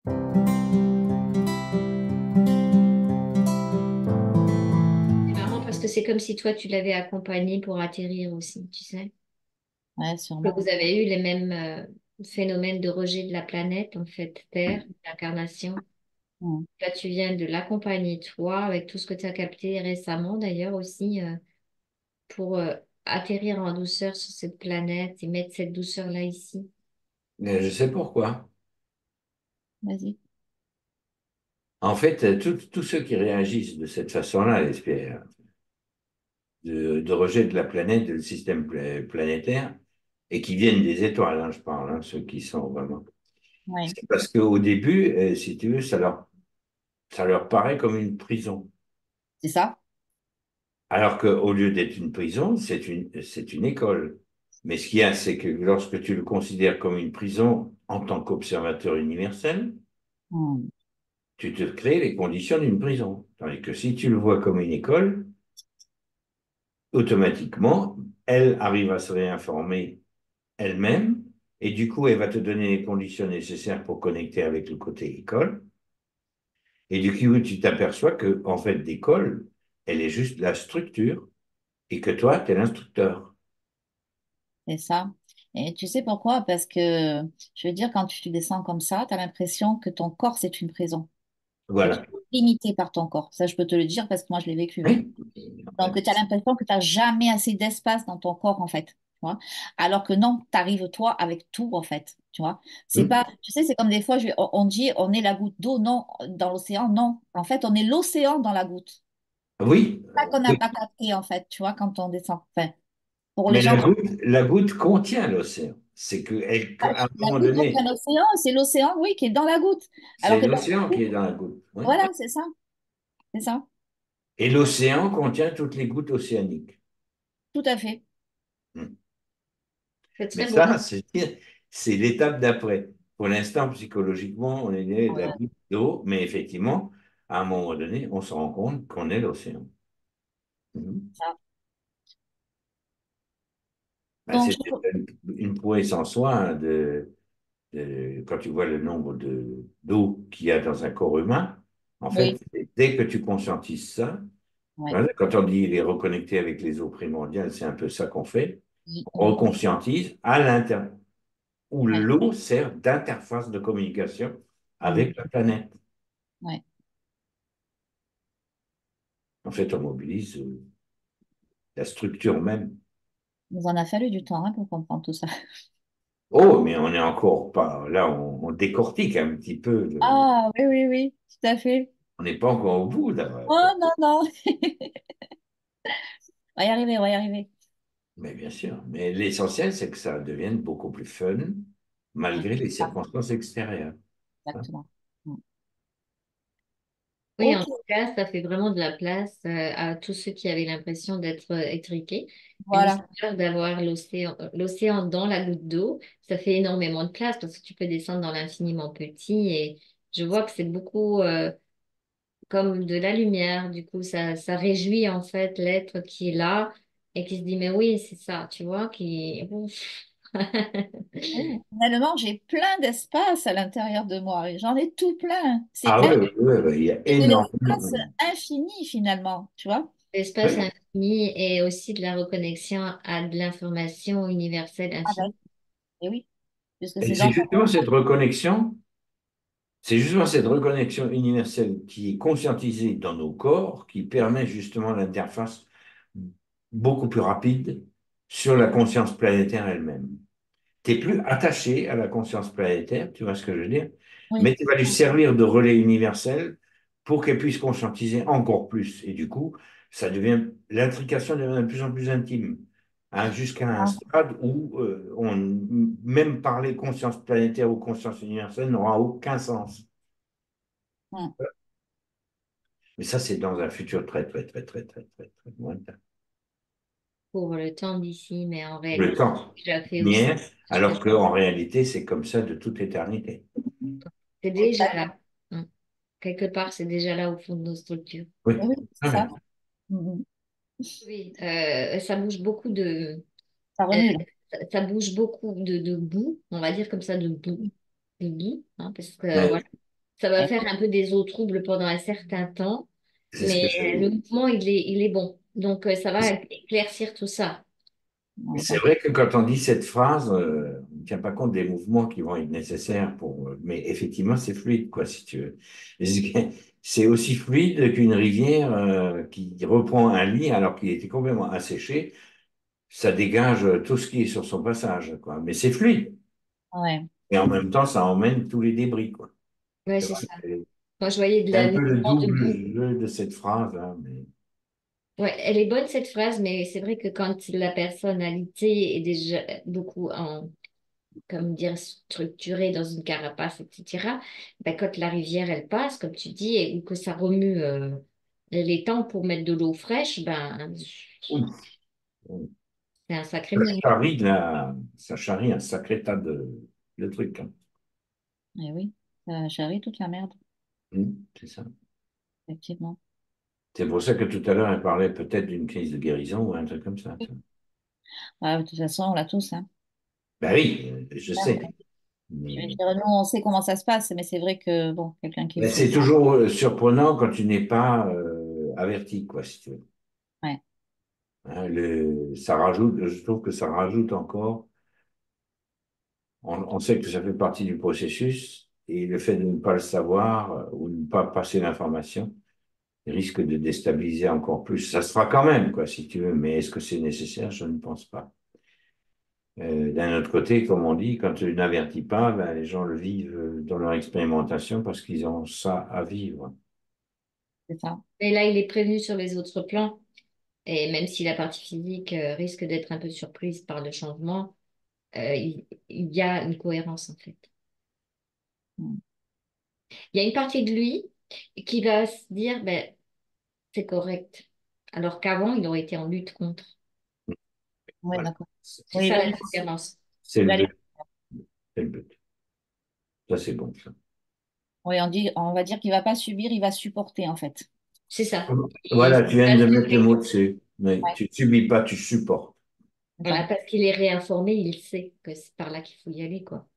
C'est marrant parce que c'est comme si toi, tu l'avais accompagné pour atterrir aussi, tu sais. Ouais, Que sûrement. vous avez eu les mêmes phénomènes de rejet de la planète, en fait, Terre, l'incarnation. Mm. Là, tu viens de l'accompagner, toi, avec tout ce que tu as capté récemment, d'ailleurs, aussi, pour atterrir en douceur sur cette planète et mettre cette douceur-là ici. Mais je sais pourquoi. Vas-y. En fait, tous ceux qui réagissent de cette façon-là, de rejet de la planète, du système planétaire, et qui viennent des étoiles, hein, je parle, hein, ceux qui sont vraiment. Ouais. C'est parce qu'au début, si tu veux, ça leur paraît comme une prison. C'est ça? Alors qu'au lieu d'être une prison, c'est une école. Mais ce qu'il y a, c'est que lorsque tu le considères comme une prison en tant qu'observateur universel, Mm. tu te crées les conditions d'une prison. Tandis que si tu le vois comme une école, automatiquement, elle arrive à se réinformer elle-même, et du coup, elle va te donner les conditions nécessaires pour connecter avec le côté école. Et du coup, tu t'aperçois que, en fait, l'école, elle est juste la structure, et que toi, tu es l'instructeur. C'est ça. Et tu sais pourquoi? Parce que, je veux dire, quand tu descends comme ça, tu as l'impression que ton corps, c'est une prison. Et tu Voilà. es limité par ton corps. Ça, je peux te le dire parce que moi, je l'ai vécu. Oui. Donc, tu as l'impression que tu n'as jamais assez d'espace dans ton corps, en fait. Tu vois. Alors que non, tu arrives, toi, avec tout, en fait. Tu vois. C'est pas, tu sais, c'est comme des fois, on dit, on est la goutte d'eau. Non, dans l'océan, non. En fait, on est l'océan dans la goutte. Oui, C'est ça qu'on n'a pas capté, en fait, tu vois, quand on descend. Enfin, pour les mais gens. la goutte contient l'océan. C'est qu'à un La moment goutte contient donné, l'océan, c'est l'océan, oui, qui est dans la goutte. Alors c'est que dans l'océan la qui est goutte, dans la goutte. Oui. voilà, c'est ça, Et l'océan contient toutes les gouttes océaniques. tout à fait. Hmm. C'est Mais très beau. ça, c'est l'étape d'après. Pour l'instant, psychologiquement, on est né de la Ouais, goutte d'eau, mais effectivement, à un moment donné, on se rend compte qu'on est l'océan. Mhm. ça. Ben, Donc, c'est une prouesse en soi, hein, quand tu vois le nombre d'eau qu'il y a dans un corps humain. En oui, fait, dès que tu conscientises ça, ouais. voilà, quand on dit les reconnecter avec les eaux primordiales, c'est un peu ça qu'on fait. Oui, On oui, reconscientise à l'intérieur, où ouais, l'eau sert d'interface de communication mm, avec la planète. ouais. En fait, on mobilise la structure même. Il nous en a fallu du temps hein, pour comprendre tout ça. Oh, mais on n'est encore pas là, on décortique un petit peu. Ah, oui, oui, oui, tout à fait. On n'est pas encore au bout, là. Oh, non, non. On va y arriver, on va y arriver. Mais bien sûr. Mais l'essentiel, c'est que ça devienne beaucoup plus fun, Mm, malgré les ah, circonstances extérieures. Hein. exactement. Mm. Oui, en Ok, tout cas, ça fait vraiment de la place à tous ceux qui avaient l'impression d'être étriqués. Et le voilà. fait d'avoir l'océan dans la goutte d'eau, ça fait énormément de place parce que tu peux descendre dans l'infiniment petit et je vois que c'est beaucoup comme de la lumière. Du coup, ça réjouit en fait l'être qui est là et qui se dit, mais oui, c'est ça, tu vois, qui... Ouf. Oui, finalement, j'ai plein d'espace à l'intérieur de moi. Et j'en ai tout plein. Ah oui, oui, oui, oui, il y a C'est de énormément. l'espace infini, finalement, tu vois? L'espace Oui. infini et aussi de la reconnexion à de l'information universelle Avec. infinie. Et oui, puisque Et c'est dans ton... c'est justement cette reconnexion universelle qui est conscientisée dans nos corps qui permet justement l'interface beaucoup plus rapide sur la conscience planétaire elle-même. Tu n'es plus attaché à la conscience planétaire, tu vois ce que je veux dire, Oui, mais tu vas lui servir de relais universel pour qu'elle puisse conscientiser encore plus. Et du coup, l'intrication devient de plus en plus intime, hein, jusqu'à un ah, stade où même parler conscience planétaire ou conscience universelle n'aura aucun sens. hum. Mais ça, c'est dans un futur très, très, très, très, très, très, très lointain. Pour le temps d'ici, mais en Le réalité, temps, je la fais aussi. lumière, alors qu'en réalité, c'est comme ça de toute éternité. C'est déjà là. Mm. Quelque part, c'est déjà là au fond de nos structures. Oui. Oui, c'est Ah ça. ouais. Mhm. Oui, ça bouge beaucoup Ça euh, remue, là. ça bouge beaucoup de boue, on va dire comme ça, de boue, hein, parce que Ouais. voilà. Ça va Ouais, faire un peu des eaux troubles pendant un certain temps, C'est ce mais que j'ai. le mouvement, il est bon. Donc, ça va éclaircir tout ça. ouais, C'est d'accord. vrai que quand on dit cette phrase, on ne tient pas compte des mouvements qui vont être nécessaires pour. Mais effectivement, c'est fluide, quoi, si tu veux. C'est aussi fluide qu'une rivière qui reprend un lit alors qu'il était complètement asséché. Ça dégage tout ce qui est sur son passage, quoi. Mais c'est fluide. Ouais. Et en même temps, ça emmène tous les débris, quoi. Ouais, C'est c'est vrai, ça. Moi, je voyais de c'est un peu le l'élément de double boue. jeu de cette phrase, hein, mais Ouais, elle est bonne cette phrase, mais c'est vrai que quand la personnalité est déjà beaucoup comme dire, structurée dans une carapace, etc., ben, quand la rivière, elle passe, comme tu dis, ou que ça remue les temps pour mettre de l'eau fraîche, ben, ouf, c'est un sacré ça mouvement. charrie, ça charrie un sacré tas de trucs, hein. Eh oui, ça charrie toute la merde, C'est ça. effectivement. C'est pour ça que tout à l'heure, elle parlait peut-être d'une crise de guérison ou un truc comme ça, tu vois. Ouais, de toute façon, on l'a tous, hein. Ben oui, je Ouais. sais. Je veux Mais dire, nous, on sait comment ça se passe, mais c'est vrai que, bon, quelqu'un qui le ben, sait c'est pas. toujours surprenant quand tu n'es pas averti, quoi, si tu veux. Ouais, Hein, ça rajoute, je trouve que ça rajoute encore. On sait que ça fait partie du processus et le fait de ne pas le savoir ou de ne pas passer l'information risque de déstabiliser encore plus. Ça se fera quand même, quoi, si tu veux, mais est-ce que c'est nécessaire? Je ne pense pas. D'un autre côté, comme on dit, quand tu n'avertis pas, ben, les gens le vivent dans leur expérimentation parce qu'ils ont ça à vivre. c'est ça. Et là, il est prévenu sur les autres plans. Et même si la partie physique risque d'être un peu surprise par le changement, il y a une cohérence en fait. Mm. Il y a une partie de lui qui va se dire, ben, c'est correct. Alors qu'avant, il aurait été en lutte contre. Ouais, Voilà. d'accord. C'est Oui, ça là, la différence. C'est il le va aller. but. C'est le but. Ça, c'est bon, ça. Oui, on va dire qu'il va pas subir, il va supporter, en fait. C'est ça. Et Voilà, tu viens ça de se mettre le fait. mot dessus. Mais Ouais, tu ne subis pas, tu supportes. c'est Voilà, ça. parce qu'il est réinformé, il sait que c'est par là qu'il faut y aller, quoi.